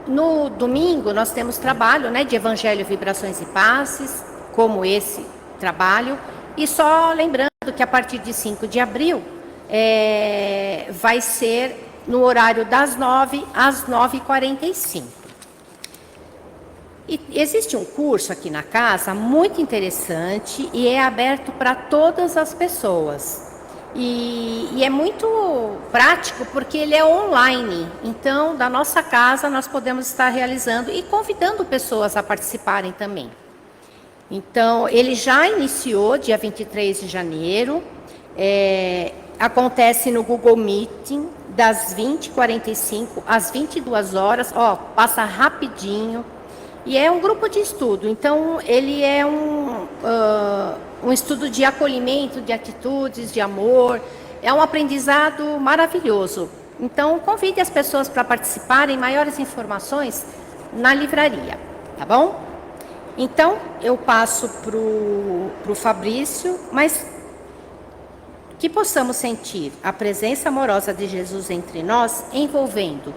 No domingo nós temos trabalho, né, de Evangelho, Vibrações e Passes, como esse trabalho. E só lembrando que a partir de 5 de abril vai ser no horário das 9 às 9h45. E existe um curso aqui na casa muito interessante e é aberto para todas as pessoas. E é muito prático porque ele é online. Então, da nossa casa, nós podemos estar realizando e convidando pessoas a participarem também. Então, ele já iniciou dia 23 de janeiro. Acontece no Google Meeting, das 20h45 às 22 horas. Passa rapidinho. E é um grupo de estudo, então ele é um estudo de acolhimento, de atitudes, de amor. É um aprendizado maravilhoso. Então, convide as pessoas para participarem. Maiores informações na livraria, tá bom? Então, eu passo para o Fabrício, mas que possamos sentir a presença amorosa de Jesus entre nós, envolvendo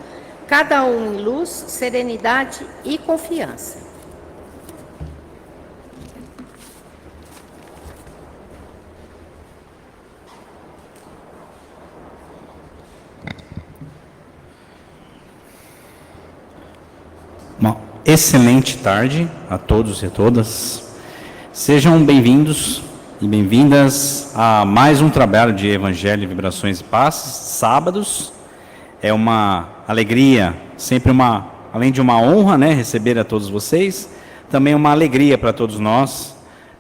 cada um em luz, serenidade e confiança. Uma excelente tarde a todos e a todas. Sejam bem-vindos e bem-vindas a mais um trabalho de Evangelho, Vibrações e Passes, sábados. É uma alegria, sempre além de uma honra, né, receber a todos vocês, também uma alegria para todos nós,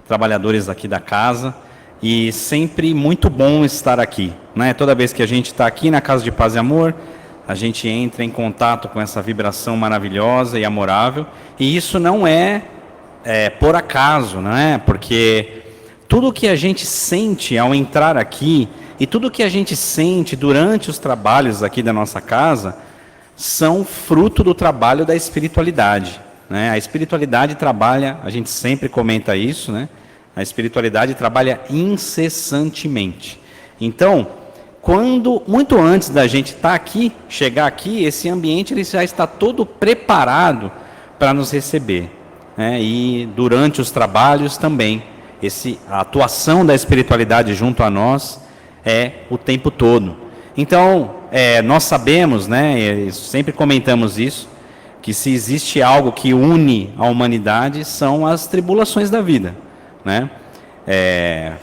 trabalhadores aqui da casa, e sempre muito bom estar aqui, né? Toda vez que a gente está aqui na Casa de Paz e Amor, a gente entra em contato com essa vibração maravilhosa e amorável, e isso não é por acaso, não é? Porque tudo que a gente sente ao entrar aqui, e tudo que a gente sente durante os trabalhos aqui da nossa casa, são fruto do trabalho da espiritualidade, né? A espiritualidade trabalha, a gente sempre comenta isso, né? A espiritualidade trabalha incessantemente. Então, muito antes da gente estar aqui, chegar aqui, esse ambiente ele já está todo preparado para nos receber, né? E durante os trabalhos também, a atuação da espiritualidade junto a nós o tempo todo. Então, nós sabemos, né, sempre comentamos isso, que se existe algo que une a humanidade, são as tribulações da vida, né?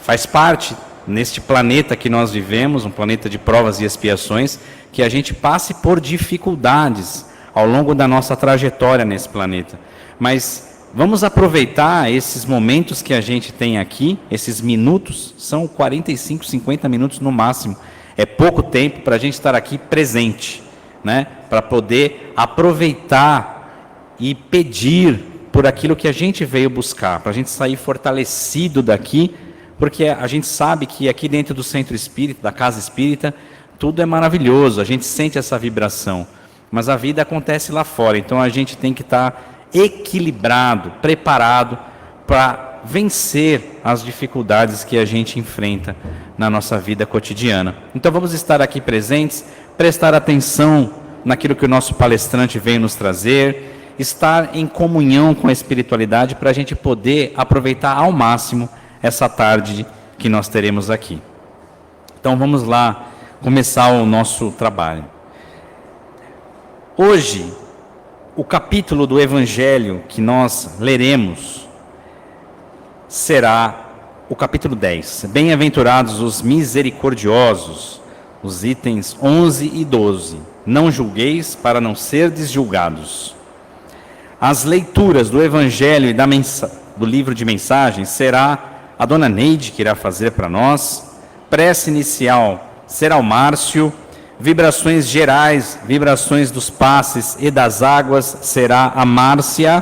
Faz parte, neste planeta que nós vivemos, um planeta de provas e expiações, que a gente passe por dificuldades ao longo da nossa trajetória nesse planeta. Mas vamos aproveitar esses momentos que a gente tem aqui, esses minutos, são 45, 50 minutos no máximo. É pouco tempo para a gente estar aqui presente, né? Para poder aproveitar e pedir por aquilo que a gente veio buscar, para a gente sair fortalecido daqui, porque a gente sabe que aqui dentro do Centro Espírita, da Casa Espírita, tudo é maravilhoso, a gente sente essa vibração, mas a vida acontece lá fora, então a gente tem que estar equilibrado, preparado para vencer as dificuldades que a gente enfrenta na nossa vida cotidiana. Então vamos estar aqui presentes, prestar atenção naquilo que o nosso palestrante veio nos trazer, estar em comunhão com a espiritualidade para a gente poder aproveitar ao máximo essa tarde que nós teremos aqui. Então vamos lá começar o nosso trabalho. Hoje, o capítulo do Evangelho que nós leremos será o capítulo 10. Bem-aventurados os misericordiosos, os itens 11 e 12. Não julgueis para não serdes julgados. As leituras do Evangelho e do livro de mensagens será a dona Neide que irá fazer para nós. Prece inicial será o Márcio. Vibrações gerais, vibrações dos passes e das águas, será a Márcia.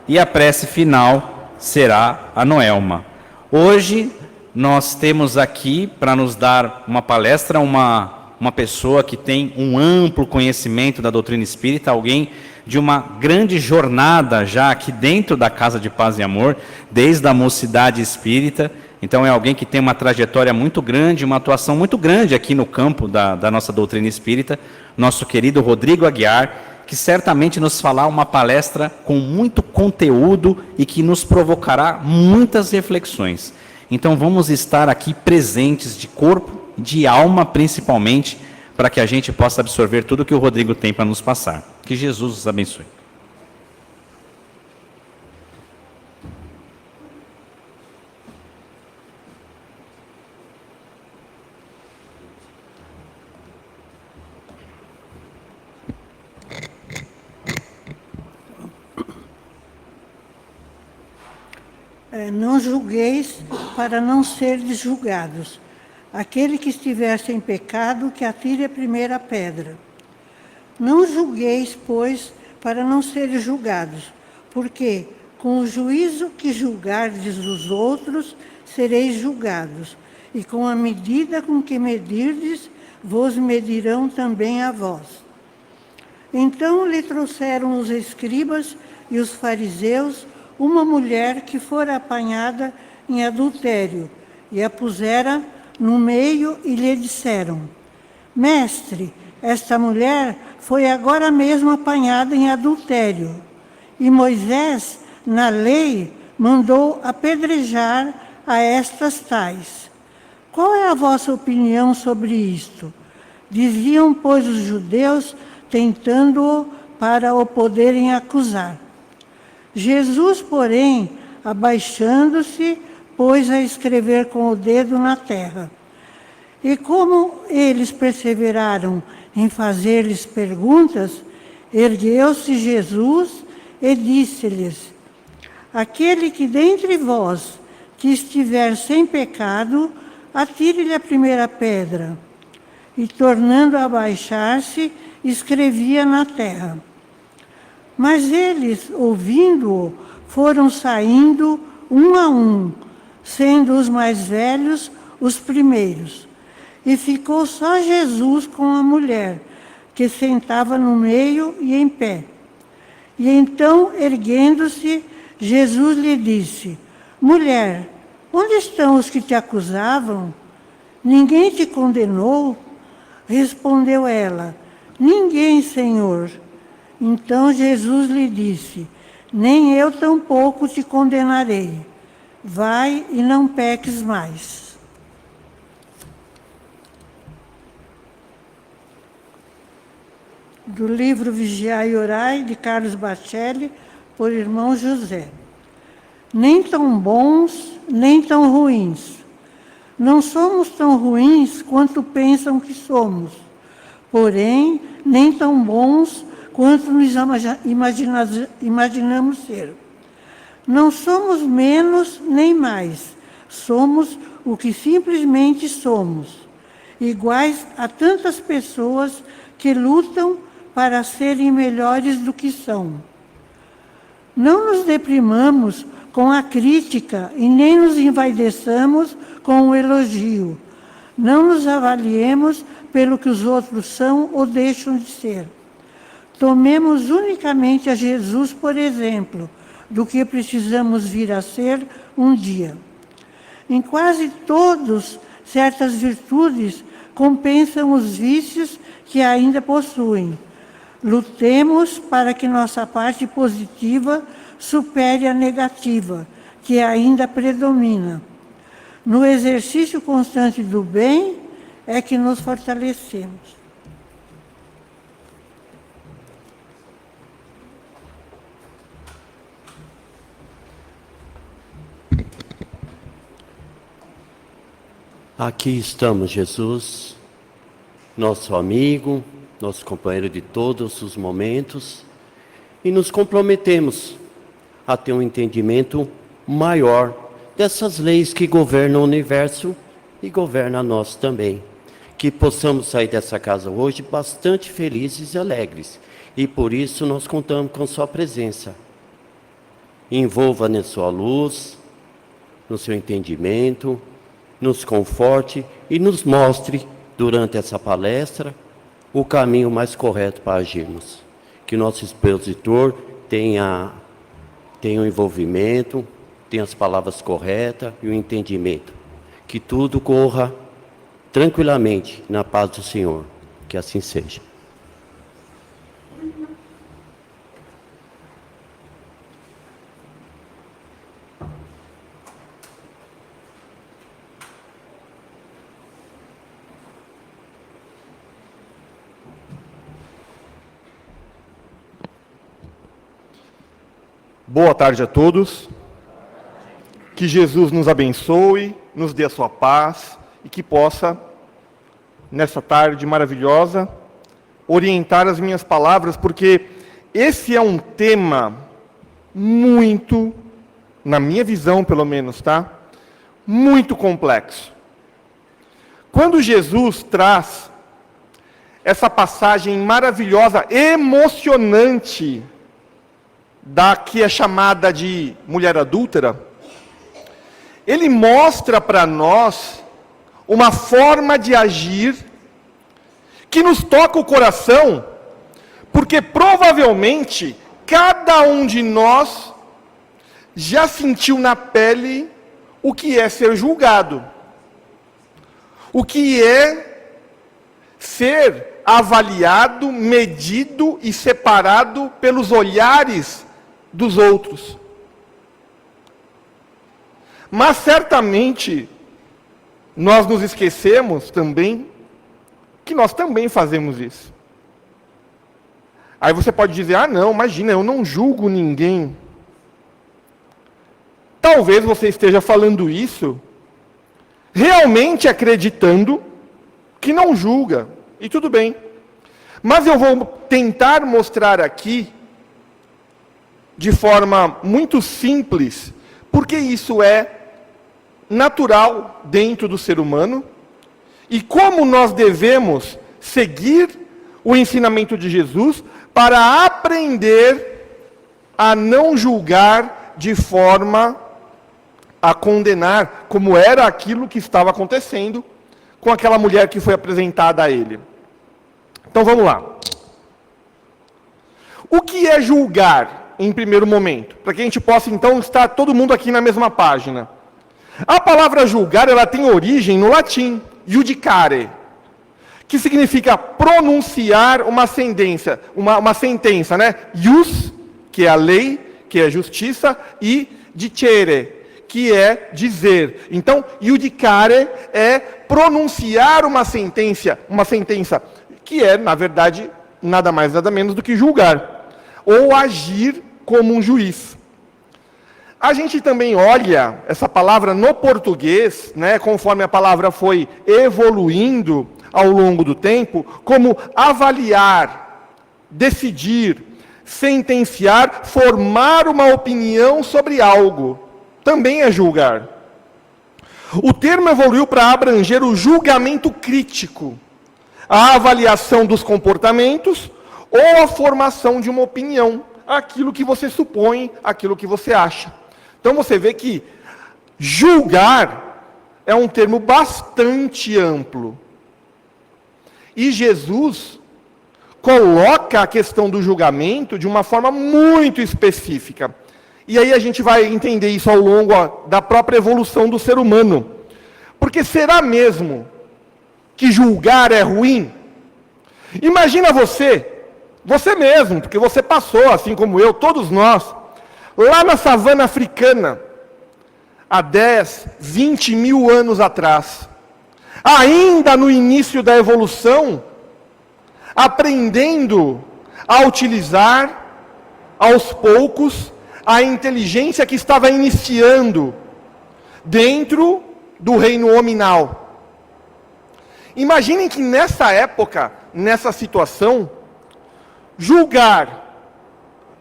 E a prece final será a Noelma. Hoje nós temos aqui para nos dar uma palestra, uma pessoa que tem um amplo conhecimento da doutrina espírita, alguém de uma grande jornada já aqui dentro da Casa de Paz e Amor, desde a mocidade espírita. Então é alguém que tem uma trajetória muito grande, uma atuação muito grande aqui no campo da nossa doutrina espírita, nosso querido Rodrigo Aguiar, que certamente nos fará uma palestra com muito conteúdo e que nos provocará muitas reflexões. Então vamos estar aqui presentes de corpo, de alma principalmente, para que a gente possa absorver tudo que o Rodrigo tem para nos passar. Que Jesus os abençoe. Não julgueis para não seres julgados. Aquele que estiver sem pecado, que atire a primeira pedra. Não julgueis, pois, para não seres julgados, porque com o juízo que julgardes os outros, sereis julgados, e com a medida com que medirdes, vos medirão também a vós. Então lhe trouxeram os escribas e os fariseus uma mulher que fora apanhada em adultério, e a pusera no meio e lhe disseram: Mestre, esta mulher foi agora mesmo apanhada em adultério, e Moisés, na lei, mandou apedrejar a estas tais. Qual é a vossa opinião sobre isto? Diziam, pois, os judeus, tentando-o para o poderem acusar. Jesus, porém, abaixando-se, pôs a escrever com o dedo na terra. E como eles perseveraram em fazer-lhes perguntas, ergueu-se Jesus e disse-lhes: Aquele que dentre vós que estiver sem pecado, atire-lhe a primeira pedra. E tornando a abaixar-se, escrevia na terra. Mas eles, ouvindo-o, foram saindo um a um, sendo os mais velhos os primeiros. E ficou só Jesus com a mulher, que sentava no meio e em pé. E então, erguendo-se, Jesus lhe disse: Mulher, onde estão os que te acusavam? Ninguém te condenou? Respondeu ela: Ninguém, Senhor. Então Jesus lhe disse: Nem eu tampouco te condenarei. Vai e não peques mais. Do livro Vigiai e Orai, de Carlos Bacelli, por irmão José. Nem tão bons, nem tão ruins. Não somos tão ruins quanto pensam que somos, porém, nem tão bons quanto nos imaginamos ser. Não somos menos nem mais, somos o que simplesmente somos, iguais a tantas pessoas que lutam para serem melhores do que são. Não nos deprimamos com a crítica e nem nos envaideçamos com o elogio. Não nos avaliemos pelo que os outros são ou deixam de ser. Tomemos unicamente a Jesus, por exemplo, do que precisamos vir a ser um dia. Em quase todos, certas virtudes compensam os vícios que ainda possuem. Lutemos para que nossa parte positiva supere a negativa, que ainda predomina. No exercício constante do bem é que nos fortalecemos. Aqui estamos, Jesus, nosso amigo, nosso companheiro de todos os momentos, e nos comprometemos a ter um entendimento maior dessas leis que governam o universo e governam a nós também. Que possamos sair dessa casa hoje bastante felizes e alegres, e por isso nós contamos com sua presença. Envolva na sua luz, no seu entendimento, nos conforte e nos mostre, durante essa palestra, o caminho mais correto para agirmos. Que nosso expositor tenha o envolvimento, tenha as palavras corretas e o entendimento. Que tudo corra tranquilamente na paz do Senhor. Que assim seja. Boa tarde a todos. Que Jesus nos abençoe, nos dê a sua paz e que possa, nessa tarde maravilhosa, orientar as minhas palavras, porque esse é um tema muito, na minha visão pelo menos, tá? Muito complexo. Quando Jesus traz essa passagem maravilhosa, emocionante, da que é chamada de mulher adúltera, ele mostra para nós uma forma de agir que nos toca o coração, porque provavelmente cada um de nós já sentiu na pele o que é ser julgado, o que é ser avaliado, medido e separado pelos olhares dos outros. Mas certamente nós nos esquecemos também que nós também fazemos isso. Aí você pode dizer, ah não, imagina, eu não julgo ninguém. Talvez você esteja falando isso realmente acreditando que não julga, e tudo bem. Mas eu vou tentar mostrar aqui, de forma muito simples, porque isso é natural dentro do ser humano, e como nós devemos seguir o ensinamento de Jesus para aprender a não julgar de forma a condenar, como era aquilo que estava acontecendo com aquela mulher que foi apresentada a ele. Então vamos lá. O que é julgar, em primeiro momento? Para que a gente possa, então, estar todo mundo aqui na mesma página. A palavra julgar, ela tem origem no latim, iudicare, que significa pronunciar uma sentença, né? Ius, que é a lei, que é justiça, e dicere, que é dizer. Então, iudicare é pronunciar uma sentença que é, na verdade, nada mais, nada menos do que julgar, ou agir como um juiz. A gente também olha essa palavra no português, né, conforme a palavra foi evoluindo ao longo do tempo, como avaliar, decidir, sentenciar, formar uma opinião sobre algo. Também é julgar. O termo evoluiu para abranger o julgamento crítico, a avaliação dos comportamentos ou a formação de uma opinião, aquilo que você supõe, aquilo que você acha. Então você vê que julgar é um termo bastante amplo. E Jesus coloca a questão do julgamento de uma forma muito específica. E aí a gente vai entender isso ao longo da própria evolução do ser humano. Porque será mesmo que julgar é ruim? Imagina você mesmo, porque você passou, assim como eu, todos nós, lá na savana africana, há 10, 20 mil anos atrás, ainda no início da evolução, aprendendo a utilizar, aos poucos, a inteligência que estava iniciando dentro do reino hominal. Imaginem que nessa época, nessa situação, julgar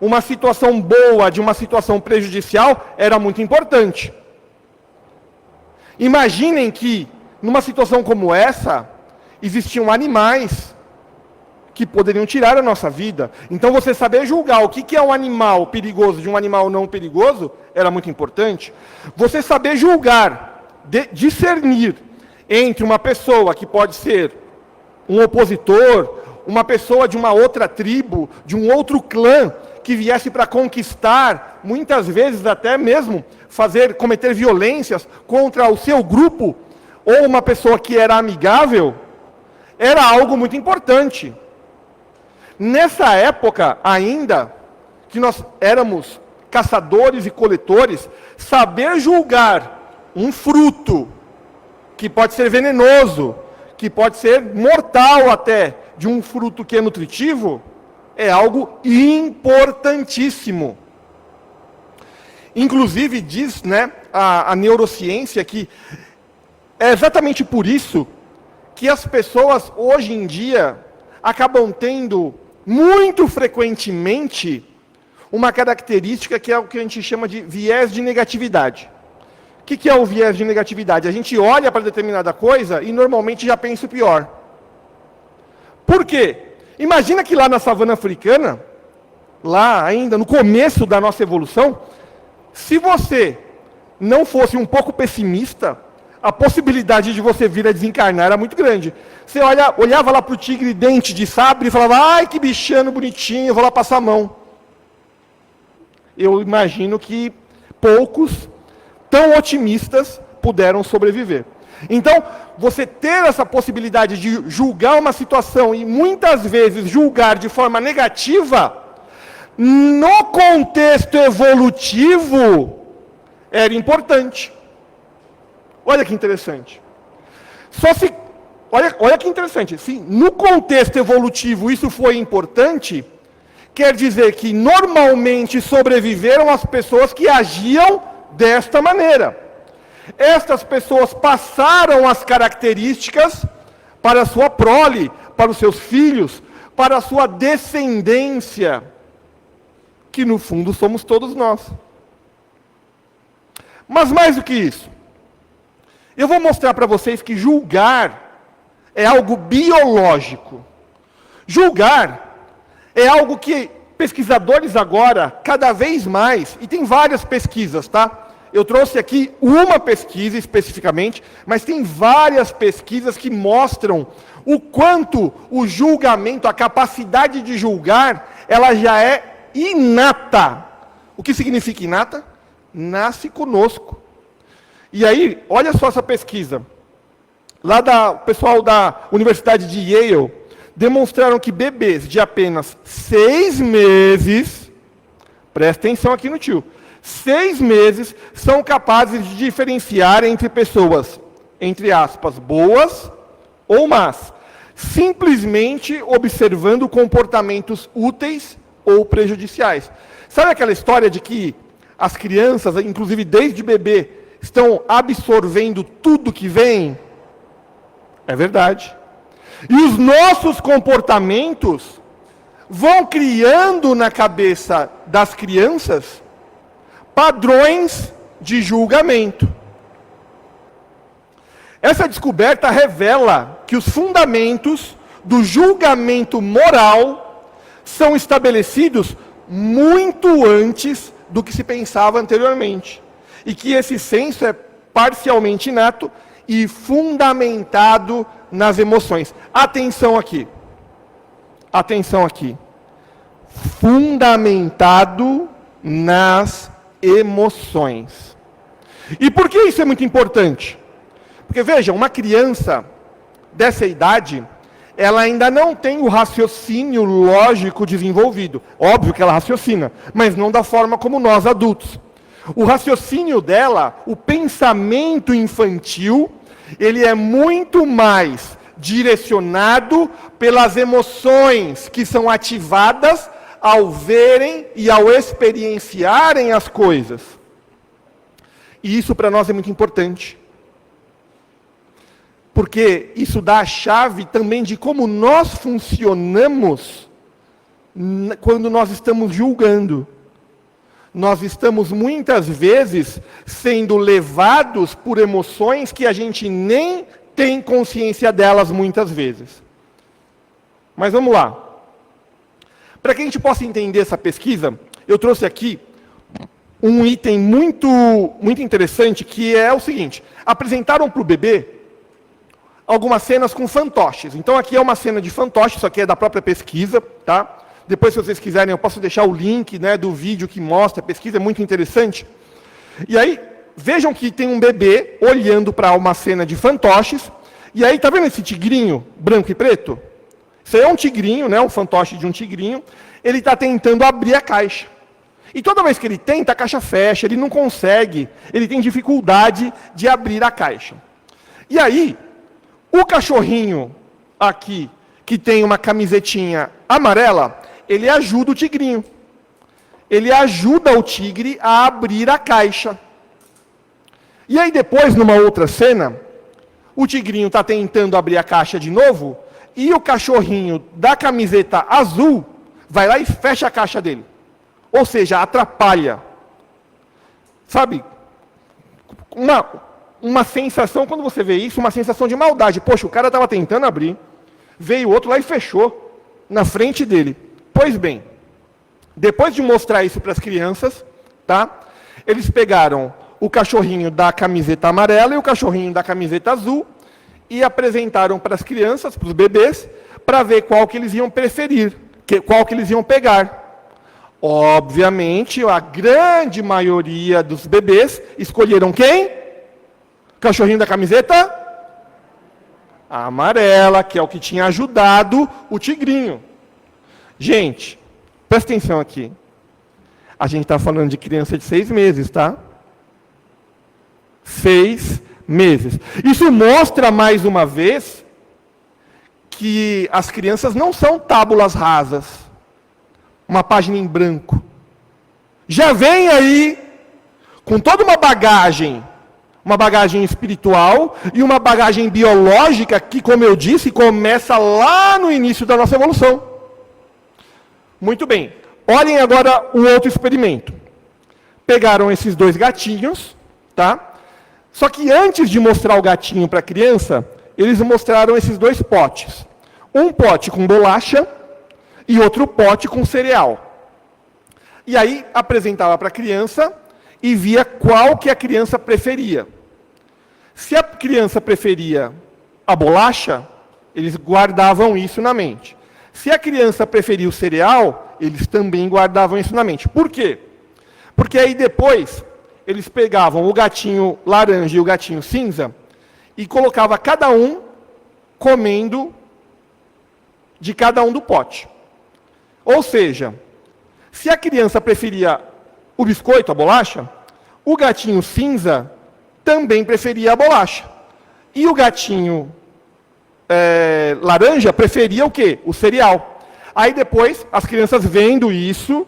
uma situação boa de uma situação prejudicial era muito importante. Imaginem que, numa situação como essa, existiam animais que poderiam tirar a nossa vida. Então você saber julgar o que é um animal perigoso de um animal não perigoso, era muito importante. Você saber julgar, discernir entre uma pessoa que pode ser um opositor, uma pessoa de uma outra tribo, de um outro clã, que viesse para conquistar, muitas vezes até mesmo cometer violências contra o seu grupo, ou uma pessoa que era amigável, era algo muito importante. Nessa época ainda, que nós éramos caçadores e coletores, saber julgar um fruto que pode ser venenoso, que pode ser mortal até, de um fruto que é nutritivo, é algo importantíssimo. Inclusive diz, né, a neurociência que é exatamente por isso que as pessoas hoje em dia acabam tendo muito frequentemente uma característica que é o que a gente chama de viés de negatividade. O que é o viés de negatividade? A gente olha para determinada coisa e normalmente já pensa o pior. Por quê? Imagina que lá na savana africana, lá ainda no começo da nossa evolução, se você não fosse um pouco pessimista, a possibilidade de você vir a desencarnar era muito grande. Você olhava lá para o tigre dente de sabre e falava, ai que bichano bonitinho, eu vou lá passar a mão. Eu imagino que poucos tão otimistas puderam sobreviver. Então, você ter essa possibilidade de julgar uma situação e muitas vezes julgar de forma negativa, no contexto evolutivo, era importante. Olha que interessante. Olha que interessante. Se no contexto evolutivo isso foi importante, quer dizer que normalmente sobreviveram as pessoas que agiam desta maneira. Estas pessoas passaram as características para a sua prole, para os seus filhos, para a sua descendência, que no fundo somos todos nós. Mas mais do que isso, eu vou mostrar para vocês que julgar é algo biológico. Julgar é algo que pesquisadores agora, cada vez mais, e tem várias pesquisas, tá? Eu trouxe aqui uma pesquisa especificamente, mas tem várias pesquisas que mostram o quanto o julgamento, a capacidade de julgar, ela já é inata. O que significa inata? Nasce conosco. E aí, olha só essa pesquisa. Lá o pessoal da Universidade de Yale demonstraram que bebês de apenas 6 meses, presta atenção aqui no tio, 6 meses são capazes de diferenciar entre pessoas, entre aspas, boas ou más, simplesmente observando comportamentos úteis ou prejudiciais. Sabe aquela história de que as crianças, inclusive desde bebê, estão absorvendo tudo que vem? É verdade. E os nossos comportamentos vão criando na cabeça das crianças padrões de julgamento. Essa descoberta revela que os fundamentos do julgamento moral são estabelecidos muito antes do que se pensava anteriormente. E que esse senso é parcialmente inato e fundamentado nas emoções. Atenção aqui. Atenção aqui. Fundamentado nas emoções. E por que isso é muito importante? Porque, veja, uma criança dessa idade, ela ainda não tem o raciocínio lógico desenvolvido. Óbvio que ela raciocina, mas não da forma como nós adultos. O raciocínio dela, o pensamento infantil, ele é muito mais direcionado pelas emoções que são ativadas ao verem e ao experienciarem as coisas. E isso para nós é muito importante. Porque isso dá a chave também de como nós funcionamos quando nós estamos julgando. Nós estamos muitas vezes sendo levados por emoções que a gente nem tem consciência delas muitas vezes. Mas vamos lá. Para que a gente possa entender essa pesquisa, eu trouxe aqui um item muito interessante, que é o seguinte. Apresentaram para o bebê algumas cenas com fantoches. Então aqui é uma cena de fantoche, isso aqui é da própria pesquisa, tá? Depois, se vocês quiserem, eu posso deixar o link, né, do vídeo que mostra a pesquisa, é muito interessante. E aí, vejam que tem um bebê olhando para uma cena de fantoches, e aí, tá vendo esse tigrinho branco e preto? Isso aí é um tigrinho, né, um fantoche de um tigrinho, ele está tentando abrir a caixa. E toda vez que ele tenta, a caixa fecha, ele não consegue, ele tem dificuldade de abrir a caixa. E aí, o cachorrinho aqui, que tem uma camisetinha amarela, ele ajuda o tigrinho. ele ajuda o tigre a abrir a caixa. E aí depois, numa outra cena, o tigrinho está tentando abrir a caixa de novo, e o cachorrinho da camiseta azul vai lá e fecha a caixa dele. Ou seja, atrapalha. Sabe? Uma sensação, quando você vê isso, uma sensação de maldade. Poxa, o cara estava tentando abrir, veio outro lá e fechou na frente dele. Pois bem, depois de mostrar isso para as crianças, tá? Eles pegaram o cachorrinho da camiseta amarela e o cachorrinho da camiseta azul e apresentaram para as crianças, para os bebês, para ver qual que eles iam preferir, qual que eles iam pegar. Obviamente, a grande maioria dos bebês escolheram quem? Cachorrinho da camiseta amarela, que é o que tinha ajudado o tigrinho. Gente, presta atenção aqui. A gente está falando de criança de 6 meses, tá? 6 meses. Isso mostra, mais uma vez, que as crianças não são tábulas rasas. Uma página em branco. Já vem aí com toda uma bagagem espiritual e uma bagagem biológica que, como eu disse, começa lá no início da nossa evolução. Muito bem. Olhem agora o outro experimento. Pegaram esses 2 gatinhos, tá? Só que antes de mostrar o gatinho para a criança, eles mostraram esses 2 potes. Um pote com bolacha e outro pote com cereal. E aí apresentava para a criança e via qual que a criança preferia. Se a criança preferia a bolacha, eles guardavam isso na mente. Se a criança preferia o cereal, eles também guardavam isso na mente. Por quê? Porque aí depois eles pegavam o gatinho laranja e o gatinho cinza e colocava cada um comendo de cada um do pote. Ou seja, se a criança preferia o biscoito, a bolacha, o gatinho cinza também preferia a bolacha. E o gatinho laranja preferia o quê? O cereal. Aí depois, as crianças vendo isso,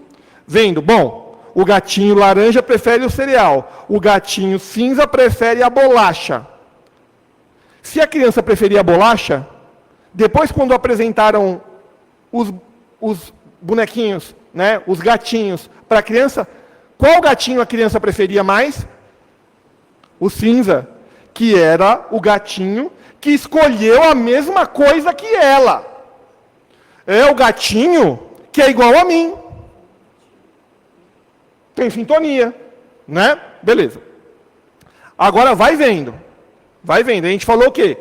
bom, o gatinho laranja prefere o cereal, o gatinho cinza prefere a bolacha. Se a criança preferia a bolacha, depois quando apresentaram os bonequinhos, né, os gatinhos para a criança, qual gatinho a criança preferia mais? O cinza, que era o gatinho que escolheu a mesma coisa que ela. É o gatinho que é igual a mim. Tem sintonia, né? Beleza. Agora vai vendo. Vai vendo. A gente falou o quê?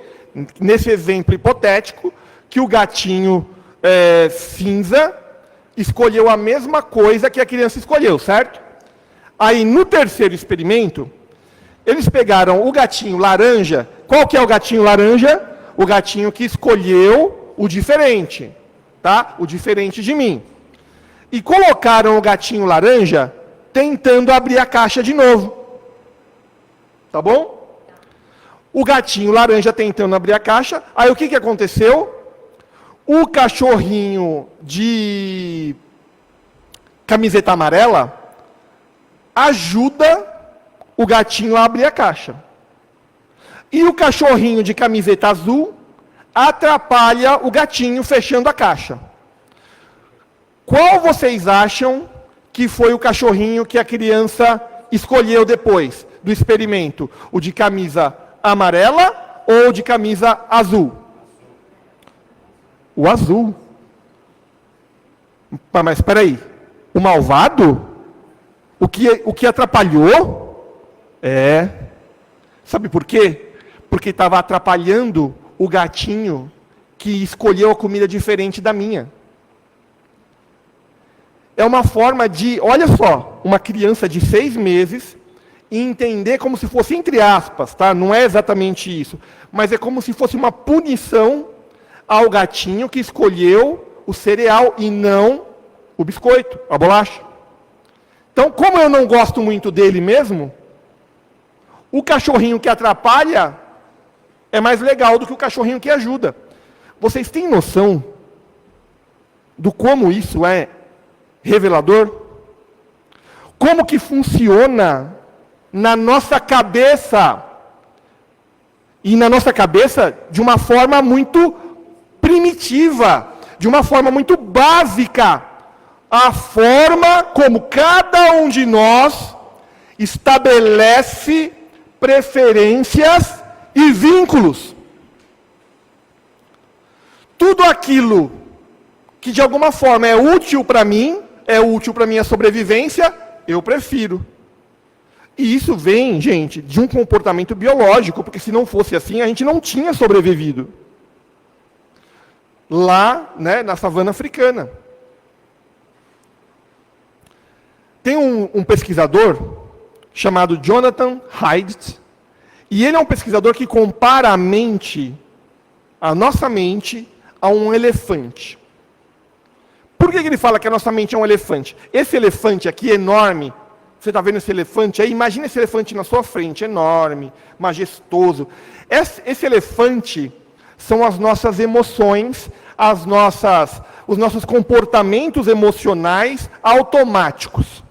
Nesse exemplo hipotético, que o gatinho cinza escolheu a mesma coisa que a criança escolheu, certo? Aí, no terceiro experimento, eles pegaram o gatinho laranja. Qual que é o gatinho laranja? O gatinho que escolheu o diferente, tá? O diferente de mim. E colocaram o gatinho laranja tentando abrir a caixa de novo. Tá bom? O gatinho laranja tentando abrir a caixa. Aí o que aconteceu? O cachorrinho de camiseta amarela ajuda o gatinho a abrir a caixa. E o cachorrinho de camiseta azul atrapalha o gatinho fechando a caixa. Qual vocês acham que foi o cachorrinho que a criança escolheu depois do experimento? O de camisa amarela ou de camisa azul? O azul. Mas espera aí. O malvado? O que atrapalhou? Sabe por quê? Porque estava atrapalhando o gatinho que escolheu a comida diferente da minha. É uma forma de, olha só, uma criança de 6 meses entender como se fosse, entre aspas, tá? Não é exatamente isso, mas é como se fosse uma punição ao gatinho que escolheu o cereal e não o biscoito, a bolacha. Então, como eu não gosto muito dele mesmo, o cachorrinho que atrapalha é mais legal do que o cachorrinho que ajuda. Vocês têm noção do como isso é revelador? como que funciona na nossa cabeça. E na nossa cabeça de uma forma muito primitiva, de uma forma muito básica. A forma como cada um de nós estabelece preferências e vínculos. Tudo aquilo que de alguma forma é útil para mim, é útil para minha sobrevivência, eu prefiro. E isso vem, gente, de um comportamento biológico, porque se não fosse assim, a gente não tinha sobrevivido. Lá, né, na savana africana. Tem um pesquisador chamado Jonathan Haidt, e ele é um pesquisador que compara a nossa mente, a um elefante. Por que ele fala que a nossa mente é um elefante? Esse elefante aqui, enorme, você está vendo esse elefante aí? Imagina esse elefante na sua frente, enorme, majestoso. Esse elefante são as nossas emoções, os nossos comportamentos emocionais automáticos.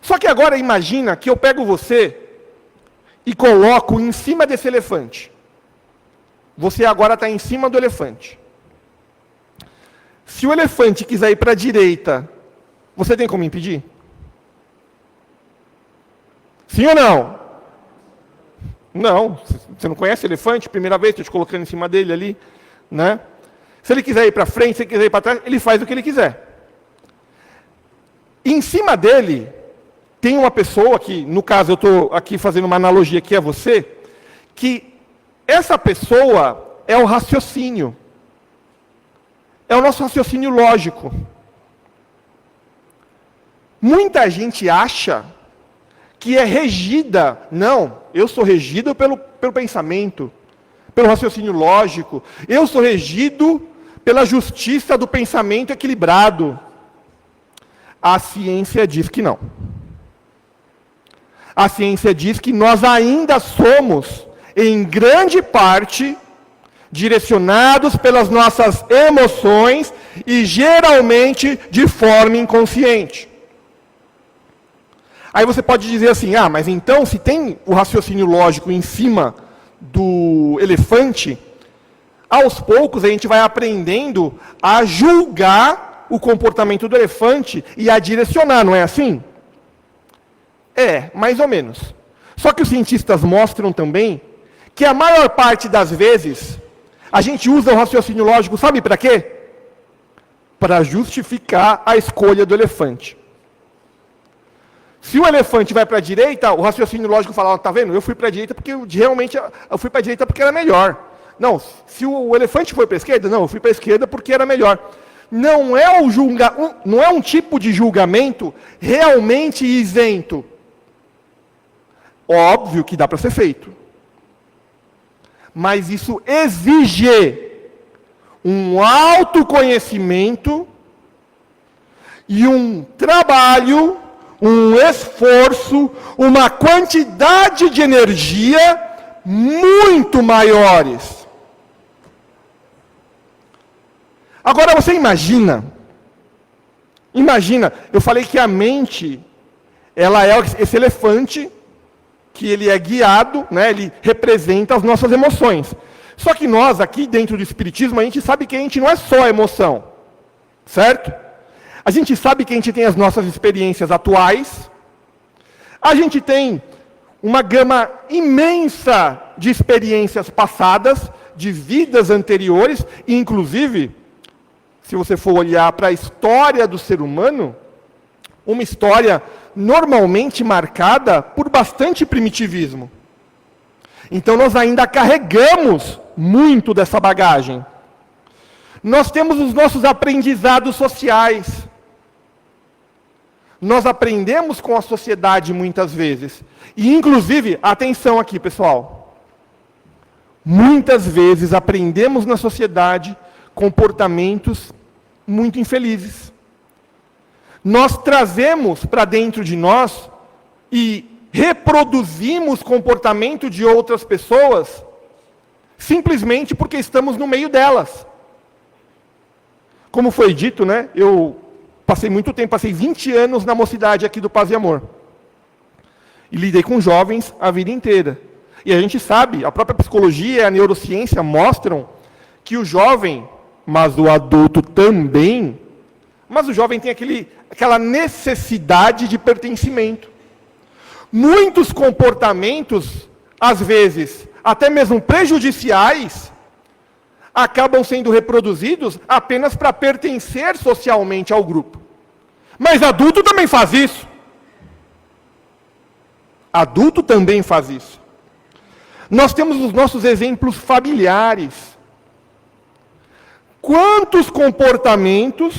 Só que agora imagina que eu pego você e coloco em cima desse elefante. Você agora está em cima do elefante. Se o elefante quiser ir para a direita, você tem como impedir? Sim ou não? Não. Você não conhece o elefante? Primeira vez, estou te colocando em cima dele ali. Né? Se ele quiser ir para frente, se ele quiser ir para trás, ele faz o que ele quiser. Em cima dele, tem uma pessoa que, no caso eu estou aqui fazendo uma analogia que é você, que essa pessoa é o raciocínio. É o nosso raciocínio lógico. Muita gente acha que é regida. Não, eu sou regido pelo pensamento, pelo raciocínio lógico. Eu sou regido pela justiça do pensamento equilibrado. A ciência diz que não. A ciência diz que nós ainda somos, em grande parte, direcionados pelas nossas emoções e geralmente de forma inconsciente. Aí você pode dizer assim, mas então se tem o raciocínio lógico em cima do elefante, aos poucos a gente vai aprendendo a julgar o comportamento do elefante e a direcionar, não é assim? É, mais ou menos. Só que os cientistas mostram também que a maior parte das vezes a gente usa o raciocínio lógico, sabe para quê? Para justificar a escolha do elefante. Se o elefante vai para a direita, o raciocínio lógico fala, tá vendo? Eu fui para a direita porque eu fui para a direita porque era melhor. Não, se o elefante foi para a esquerda, não, eu fui para a esquerda porque era melhor. Não é um tipo de julgamento realmente isento. Óbvio que dá para ser feito. Mas isso exige um autoconhecimento e um trabalho, um esforço, uma quantidade de energia muito maiores. Agora você imagina, eu falei que a mente, ela é esse elefante, que ele é guiado, né, ele representa as nossas emoções. Só que nós, aqui dentro do Espiritismo, a gente sabe que a gente não é só emoção, certo? A gente sabe que a gente tem as nossas experiências atuais, a gente tem uma gama imensa de experiências passadas, de vidas anteriores, e inclusive, se você for olhar para a história do ser humano, uma história normalmente marcada por bastante primitivismo. Então nós ainda carregamos muito dessa bagagem. Nós temos os nossos aprendizados sociais. Nós aprendemos com a sociedade muitas vezes. E inclusive, atenção aqui pessoal, muitas vezes aprendemos na sociedade comportamentos muito infelizes. Nós trazemos para dentro de nós e reproduzimos comportamento de outras pessoas simplesmente porque estamos no meio delas. Como foi dito, né? Eu passei muito tempo, passei 20 anos na mocidade aqui do Paz e Amor. E lidei com jovens a vida inteira. E a gente sabe, a própria psicologia e a neurociência mostram que o jovem, mas o adulto também, mas o jovem tem aquela necessidade de pertencimento. Muitos comportamentos, às vezes, até mesmo prejudiciais, acabam sendo reproduzidos apenas para pertencer socialmente ao grupo. Mas adulto também faz isso. Adulto também faz isso. Nós temos os nossos exemplos familiares. Quantos comportamentos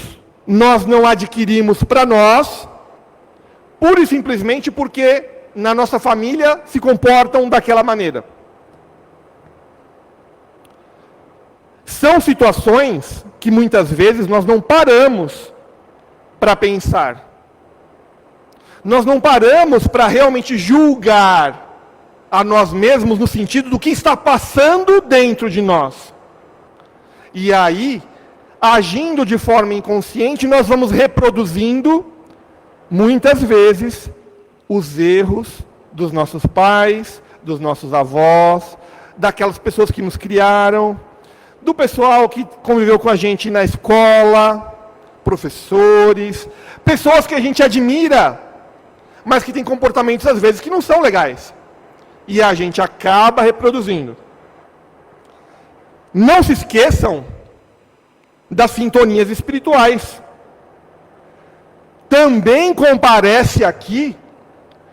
nós não adquirimos para nós, pura e simplesmente porque na nossa família se comportam daquela maneira? São situações que muitas vezes nós não paramos para pensar. Nós não paramos para realmente julgar a nós mesmos no sentido do que está passando dentro de nós. E aí, agindo de forma inconsciente, nós vamos reproduzindo, muitas vezes, os erros dos nossos pais, dos nossos avós, daquelas pessoas que nos criaram, do pessoal que conviveu com a gente na escola, professores, pessoas que a gente admira, mas que têm comportamentos, às vezes, que não são legais. E a gente acaba reproduzindo. Não se esqueçam das sintonias espirituais. Também comparece aqui,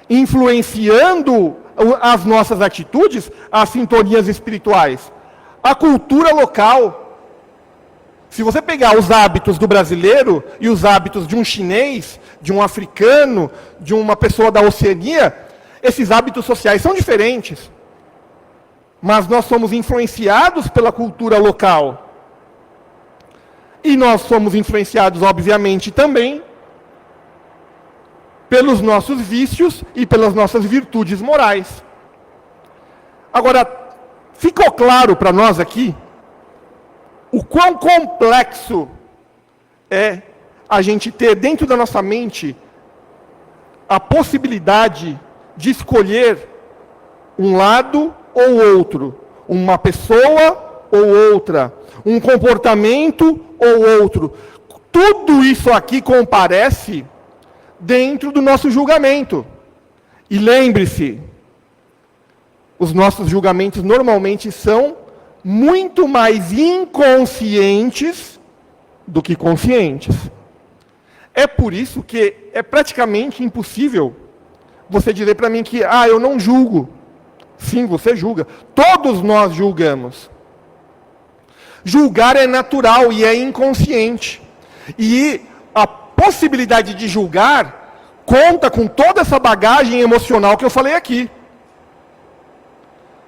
influenciando as nossas atitudes, as sintonias espirituais. A cultura local. Se você pegar os hábitos do brasileiro e os hábitos de um chinês, de um africano, de uma pessoa da Oceania, esses hábitos sociais são diferentes. Mas nós somos influenciados pela cultura local. E nós somos influenciados, obviamente, também pelos nossos vícios e pelas nossas virtudes morais. Agora, ficou claro para nós aqui o quão complexo é a gente ter dentro da nossa mente a possibilidade de escolher um lado ou outro, uma pessoa ou outra, um comportamento ou outro. Tudo isso aqui comparece dentro do nosso julgamento. E lembre-se, os nossos julgamentos normalmente são muito mais inconscientes do que conscientes. É por isso que é praticamente impossível você dizer para mim que, eu não julgo. Sim, você julga. Todos nós julgamos. Julgar é natural e é inconsciente. E a possibilidade de julgar conta com toda essa bagagem emocional que eu falei aqui.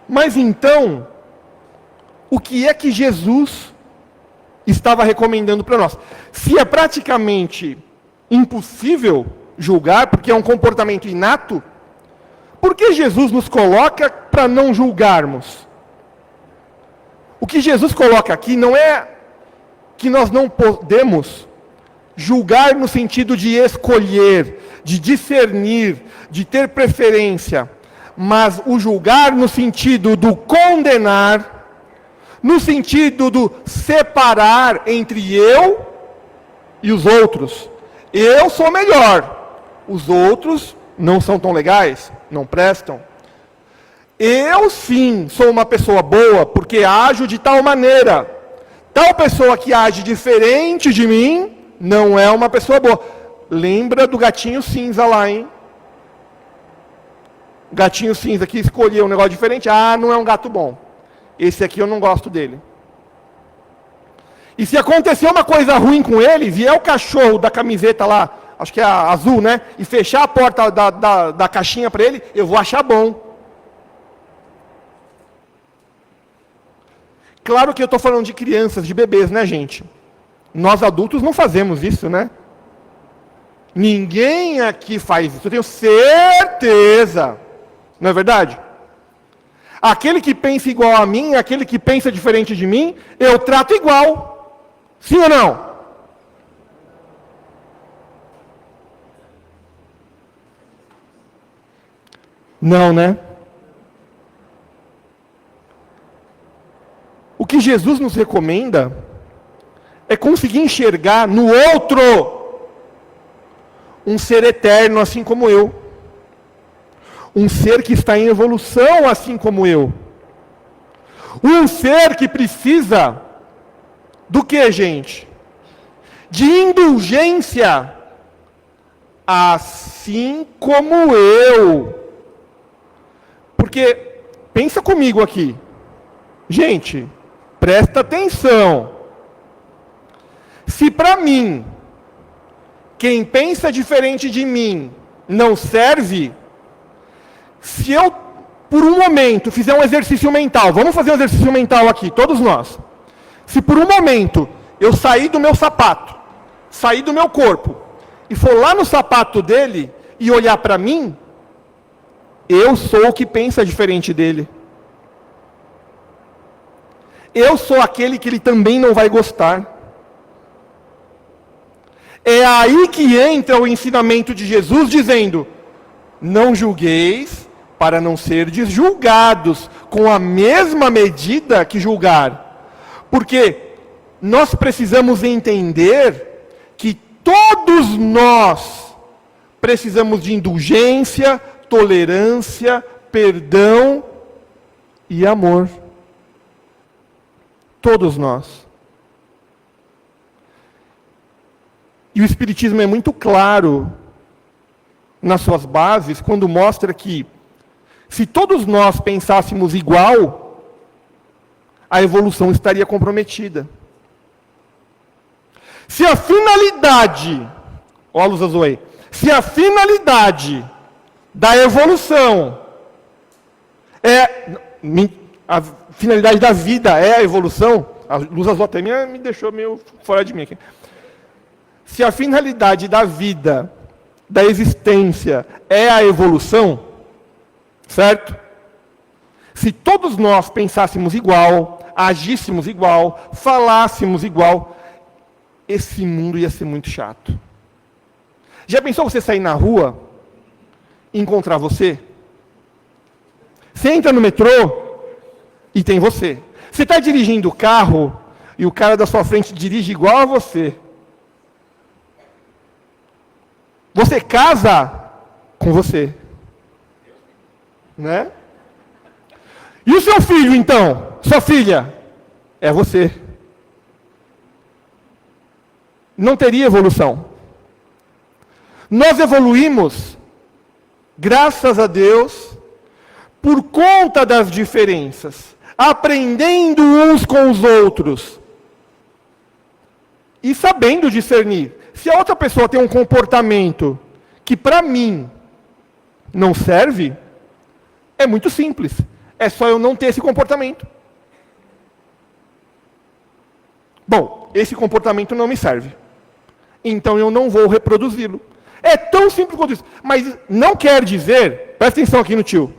Mas então, o que é que Jesus estava recomendando para nós? Se é praticamente impossível julgar, porque é um comportamento inato, por que Jesus nos coloca para não julgarmos? O que Jesus coloca aqui não é que nós não podemos julgar no sentido de escolher, de discernir, de ter preferência, mas o julgar no sentido do condenar, no sentido do separar entre eu e os outros. Eu sou melhor, os outros não são tão legais, não prestam. Eu sim sou uma pessoa boa porque ajo de tal maneira. Tal pessoa que age diferente de mim não é uma pessoa boa. Lembra do gatinho cinza lá, hein? O gatinho cinza que escolheu um negócio diferente. Não é um gato bom. Esse aqui eu não gosto dele. E se acontecer uma coisa ruim com ele, vier o cachorro da camiseta lá, acho que é a azul, né? E fechar a porta da caixinha para ele, eu vou achar bom. Claro que eu estou falando de crianças, de bebês, né, gente? Nós adultos não fazemos isso, né? Ninguém aqui faz isso, eu tenho certeza. Não é verdade? Aquele que pensa igual a mim, aquele que pensa diferente de mim, eu trato igual. Sim ou não? Não, né? O que Jesus nos recomenda é conseguir enxergar no outro um ser eterno, assim como eu. Um ser que está em evolução, assim como eu. Um ser que precisa do que, gente? De indulgência, assim como eu. Porque, pensa comigo aqui. Gente, presta atenção. Se para mim, quem pensa diferente de mim não serve, se eu, por um momento, fizer um exercício mental, vamos fazer um exercício mental aqui, todos nós. Se por um momento eu sair do meu sapato, sair do meu corpo, e for lá no sapato dele e olhar para mim, eu sou o que pensa diferente dele. Eu sou aquele que ele também não vai gostar. É aí que entra o ensinamento de Jesus dizendo: não julgueis para não serdes julgados com a mesma medida que julgar. Porque nós precisamos entender que todos nós precisamos de indulgência, tolerância, perdão e amor. Todos nós. E o Espiritismo é muito claro nas suas bases, quando mostra que, se todos nós pensássemos igual, a evolução estaria comprometida. Se a finalidade, ó Luz Azul aí, se a finalidade da evolução a finalidade da vida é a evolução, a Luz Azul até me deixou meio fora de mim aqui. Se a finalidade da vida, da existência, é a evolução, certo? Se todos nós pensássemos igual, agíssemos igual, falássemos igual, esse mundo ia ser muito chato. Já pensou você sair na rua e encontrar você? Você entra no metrô e tem você. Você está dirigindo o carro e o cara da sua frente dirige igual a você. Você casa com você. Né? E o seu filho, então? Sua filha? É você. Não teria evolução. Nós evoluímos, graças a Deus, por conta das diferenças, aprendendo uns com os outros e sabendo discernir. Se a outra pessoa tem um comportamento que para mim não serve, é muito simples. É só eu não ter esse comportamento. Bom, esse comportamento não me serve. Então eu não vou reproduzi-lo. É tão simples quanto isso. Mas não quer dizer, presta atenção aqui no tio,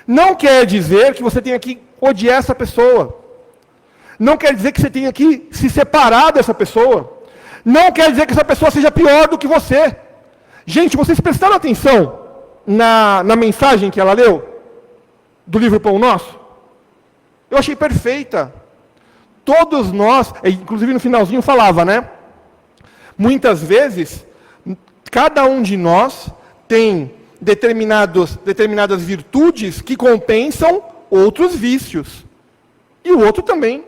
não quer dizer que você tenha que odiar essa pessoa. Não quer dizer que você tenha que se separar dessa pessoa. Não quer dizer que essa pessoa seja pior do que você. Gente, vocês prestaram atenção na mensagem que ela leu? Do livro Pão Nosso? Eu achei perfeita. Todos nós, inclusive no finalzinho falava, né? Muitas vezes, cada um de nós tem determinadas virtudes que compensam outros vícios. E o outro também.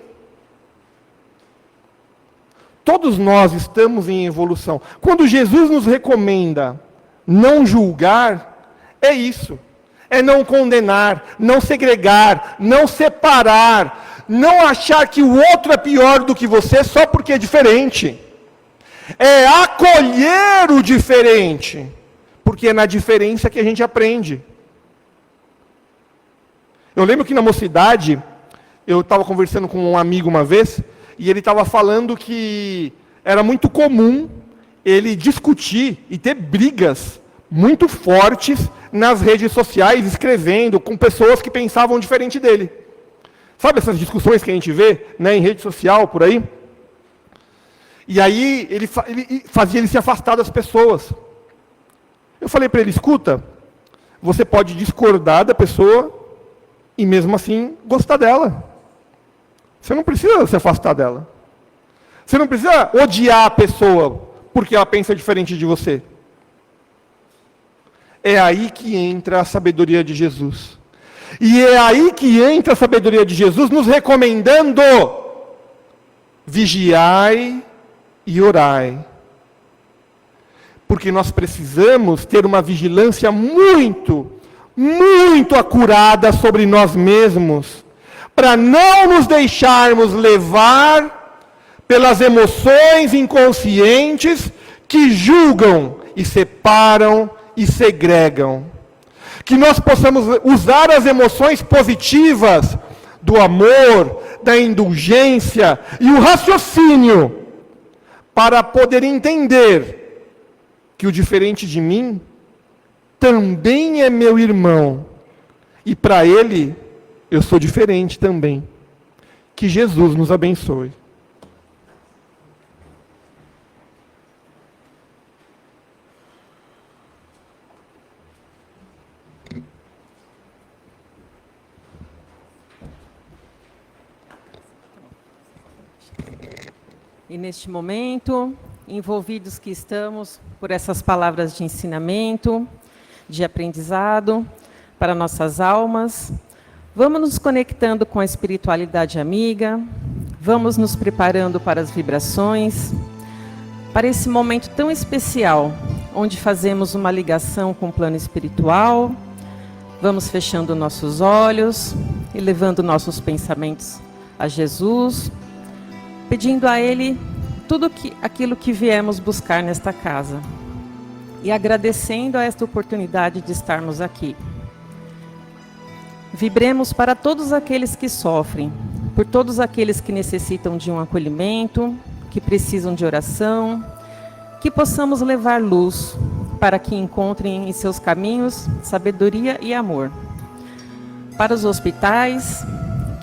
Todos nós estamos em evolução. Quando Jesus nos recomenda não julgar, é isso. É não condenar, não segregar, não separar, não achar que o outro é pior do que você só porque é diferente. É acolher o diferente, porque é na diferença que a gente aprende. Eu lembro que na mocidade, eu estava conversando com um amigo uma vez, e ele estava falando que era muito comum ele discutir e ter brigas muito fortes nas redes sociais, escrevendo com pessoas que pensavam diferente dele. Sabe essas discussões que a gente vê, né, em rede social, por aí? E aí ele fazia ele se afastar das pessoas. Eu falei para ele, escuta, você pode discordar da pessoa e mesmo assim gostar dela. Você não precisa se afastar dela. Você não precisa odiar a pessoa porque ela pensa diferente de você. É aí que entra a sabedoria de Jesus. E é aí que entra a sabedoria de Jesus nos recomendando: vigiai e orai. Porque nós precisamos ter uma vigilância muito, muito acurada sobre nós mesmos, para não nos deixarmos levar pelas emoções inconscientes que julgam e separam e segregam. Que nós possamos usar as emoções positivas do amor, da indulgência e o raciocínio para poder entender que o diferente de mim também é meu irmão e para ele eu sou diferente também. Que Jesus nos abençoe. E neste momento, envolvidos que estamos por essas palavras de ensinamento, de aprendizado para nossas almas, vamos nos conectando com a espiritualidade amiga, vamos nos preparando para as vibrações, para esse momento tão especial, onde fazemos uma ligação com o plano espiritual, vamos fechando nossos olhos e levando nossos pensamentos a Jesus, pedindo a Ele tudo aquilo que viemos buscar nesta casa e agradecendo a esta oportunidade de estarmos aqui. Vibremos para todos aqueles que sofrem, por todos aqueles que necessitam de um acolhimento, que precisam de oração, que possamos levar luz para que encontrem em seus caminhos sabedoria e amor. Para os hospitais,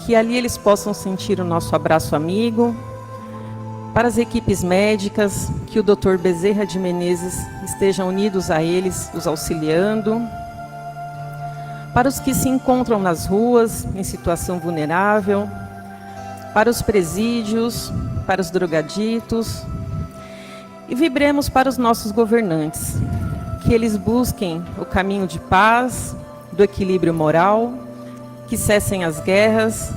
que ali eles possam sentir o nosso abraço amigo. Para as equipes médicas, que o Dr. Bezerra de Menezes esteja unidos a eles, os auxiliando. Para os que se encontram nas ruas, em situação vulnerável. Para os presídios, para os drogaditos. E vibremos para os nossos governantes, que eles busquem o caminho de paz, do equilíbrio moral, que cessem as guerras,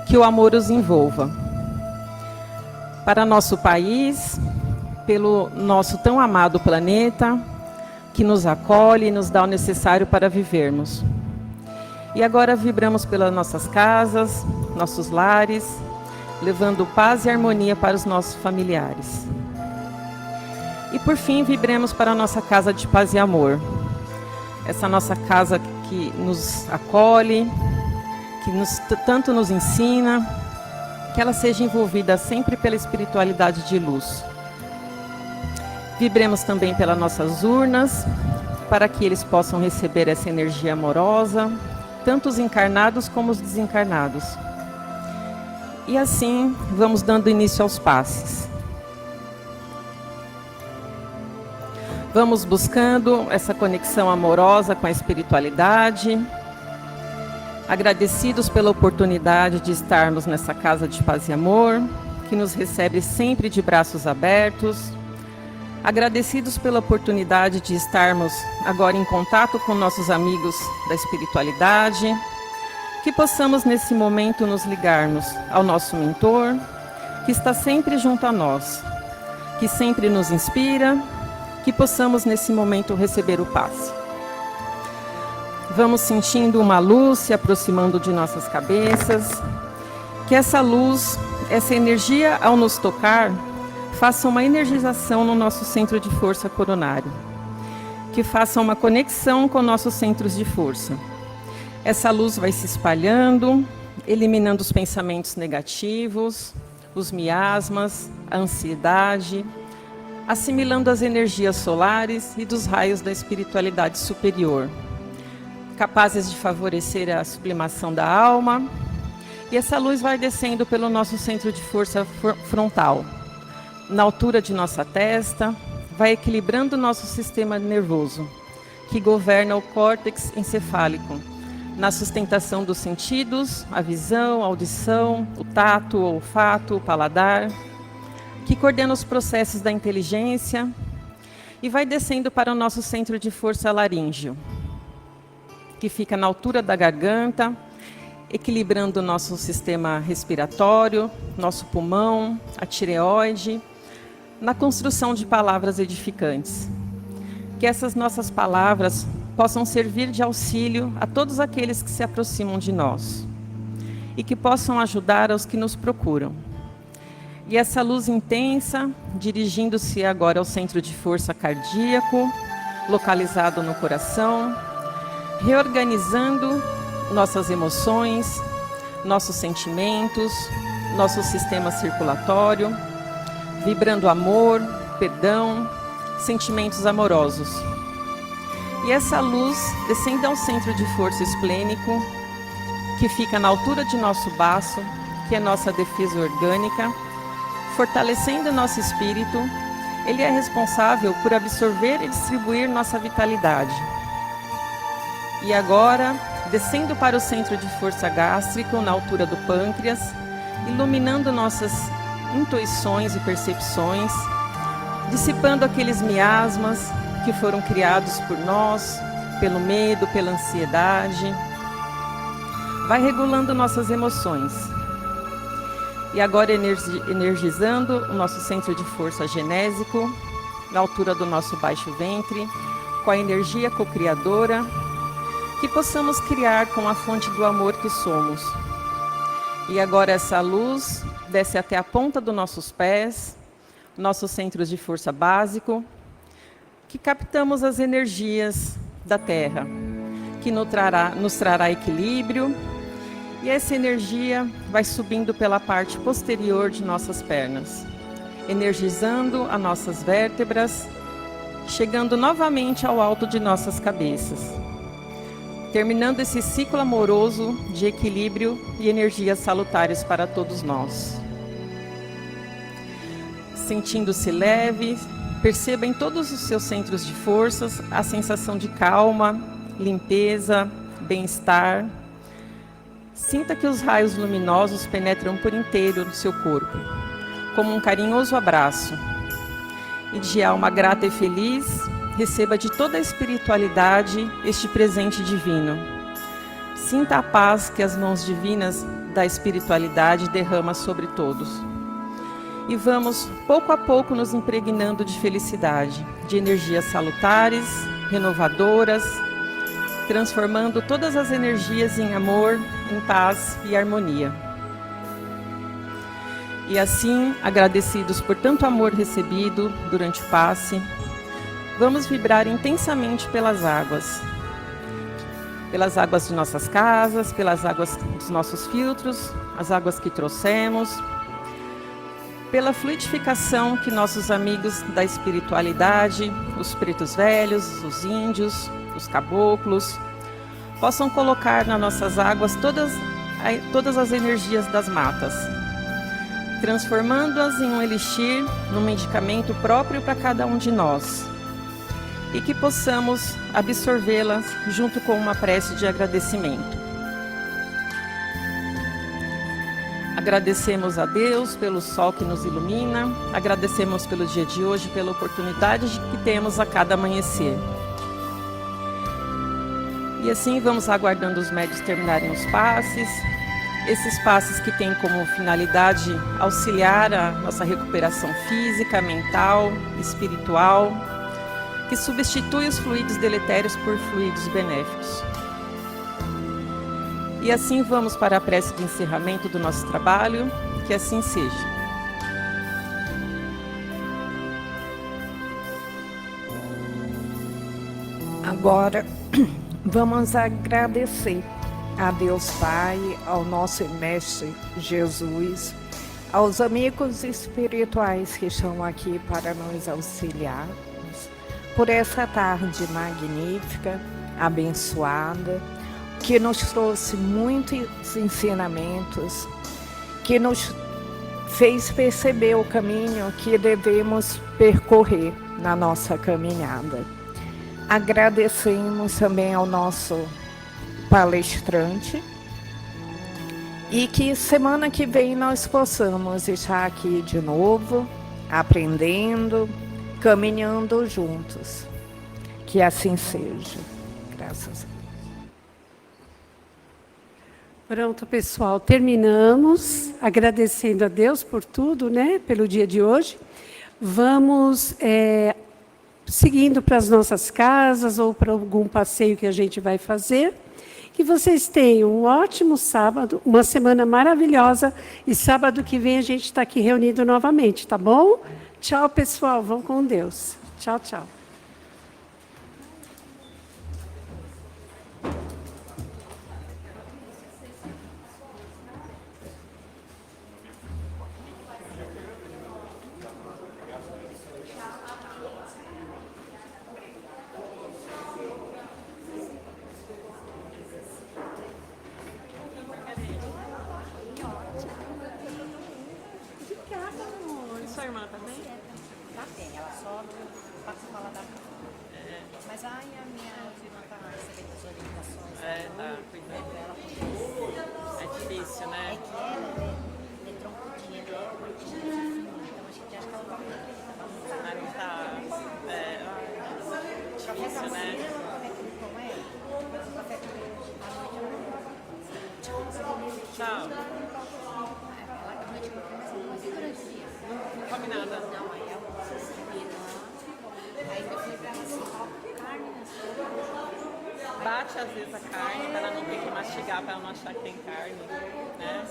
que o amor os envolva. Para nosso país, pelo nosso tão amado planeta, que nos acolhe e nos dá o necessário para vivermos. E agora vibramos pelas nossas casas, nossos lares, levando paz e harmonia para os nossos familiares. E por fim, vibremos para a nossa casa de paz e amor. Essa nossa casa que nos acolhe, que tanto nos ensina, que ela seja envolvida sempre pela espiritualidade de luz. Vibremos também pelas nossas urnas, para que eles possam receber essa energia amorosa, tanto os encarnados como os desencarnados. E assim, vamos dando início aos passes. Vamos buscando essa conexão amorosa com a espiritualidade, agradecidos pela oportunidade de estarmos nessa casa de paz e amor, que nos recebe sempre de braços abertos. Agradecidos pela oportunidade de estarmos agora em contato com nossos amigos da espiritualidade, que possamos nesse momento nos ligarmos ao nosso mentor, que está sempre junto a nós, que sempre nos inspira, que possamos nesse momento receber o passe. Vamos sentindo uma luz se aproximando de nossas cabeças, que essa luz, essa energia ao nos tocar, faça uma energização no nosso centro de força coronário, que faça uma conexão com nossos centros de força. Essa luz vai se espalhando, eliminando os pensamentos negativos, os miasmas, a ansiedade, assimilando as energias solares e dos raios da espiritualidade superior, capazes de favorecer a sublimação da alma. E essa luz vai descendo pelo nosso centro de força frontal, na altura de nossa testa, vai equilibrando o nosso sistema nervoso, que governa o córtex encefálico, na sustentação dos sentidos, a visão, a audição, o tato, o olfato, o paladar, que coordena os processos da inteligência e vai descendo para o nosso centro de força laríngeo, que fica na altura da garganta, equilibrando o nosso sistema respiratório, nosso pulmão, a tireoide, na construção de palavras edificantes. Que essas nossas palavras possam servir de auxílio a todos aqueles que se aproximam de nós e que possam ajudar aos que nos procuram. E essa luz intensa, dirigindo-se agora ao centro de força cardíaco, localizado no coração, reorganizando nossas emoções, nossos sentimentos, nosso sistema circulatório, vibrando amor, perdão, sentimentos amorosos. E essa luz descendo ao centro de força esplênico, que fica na altura de nosso baço, que é nossa defesa orgânica, fortalecendo nosso espírito, ele é responsável por absorver e distribuir nossa vitalidade. E agora, descendo para o centro de força gástrico, na altura do pâncreas, iluminando nossas intuições e percepções, dissipando aqueles miasmas que foram criados por nós, pelo medo, pela ansiedade. Vai regulando nossas emoções. E agora energizando o nosso centro de força genésico, na altura do nosso baixo ventre, com a energia cocriadora, que possamos criar com a fonte do amor que somos. E agora essa luz desce até a ponta dos nossos pés, nossos centros de força básico, que captamos as energias da Terra, que nos trará equilíbrio, e essa energia vai subindo pela parte posterior de nossas pernas, energizando as nossas vértebras, chegando novamente ao alto de nossas cabeças, terminando esse ciclo amoroso de equilíbrio e energias salutares para todos nós. Sentindo-se leve, perceba em todos os seus centros de forças a sensação de calma, limpeza, bem-estar. Sinta que os raios luminosos penetram por inteiro no seu corpo, como um carinhoso abraço. E de alma grata e feliz, receba de toda a espiritualidade este presente divino. Sinta a paz que as mãos divinas da espiritualidade derramam sobre todos. E vamos, pouco a pouco, nos impregnando de felicidade, de energias salutares, renovadoras, transformando todas as energias em amor, em paz e harmonia. E assim, agradecidos por tanto amor recebido durante o passe, vamos vibrar intensamente pelas águas de nossas casas, pelas águas dos nossos filtros, as águas que trouxemos, pela fluidificação que nossos amigos da espiritualidade, os pretos velhos, os índios, os caboclos, possam colocar nas nossas águas todas as energias das matas, transformando-as em um elixir, num medicamento próprio para cada um de nós, e que possamos absorvê-las junto com uma prece de agradecimento. Agradecemos a Deus pelo sol que nos ilumina, agradecemos pelo dia de hoje, pela oportunidade que temos a cada amanhecer. E assim vamos aguardando os médios terminarem os passes, esses passes que têm como finalidade auxiliar a nossa recuperação física, mental, espiritual, que substitui os fluidos deletérios por fluidos benéficos. E assim vamos para a prece de encerramento do nosso trabalho, que assim seja. Agora, vamos agradecer a Deus Pai, ao nosso Mestre Jesus, aos amigos espirituais que estão aqui para nos auxiliar, por essa tarde magnífica, abençoada, que nos trouxe muitos ensinamentos, que nos fez perceber o caminho que devemos percorrer na nossa caminhada. Agradecemos também ao nosso palestrante. E que semana que vem nós possamos estar aqui de novo, aprendendo, caminhando juntos. Que assim seja. Graças a Deus. Pronto, pessoal, terminamos agradecendo a Deus por tudo, né, pelo dia de hoje. Vamos seguindo para as nossas casas ou para algum passeio que a gente vai fazer. Que vocês tenham um ótimo sábado, uma semana maravilhosa, e sábado que vem a gente está aqui reunido novamente, tá bom? Tchau, pessoal, vão com Deus. Tchau, tchau. Sua irmã também? Tá bem, ela só participa lá da mas ai, a minha irmã tá recebendo as orientações. Tá cuidando. É difícil, né? É que ela é troncudinha, ela é muito fina, então a gente acha que ela vai Não tá. Difícil, né? como é? Café com leite. Tchau. Não come nada. Não, aí é uma menina. Aí eu falei pra ela assim, ó, carne nessa. Bate às vezes a carne para ela não ter que mastigar, para ela não achar que tem carne, né?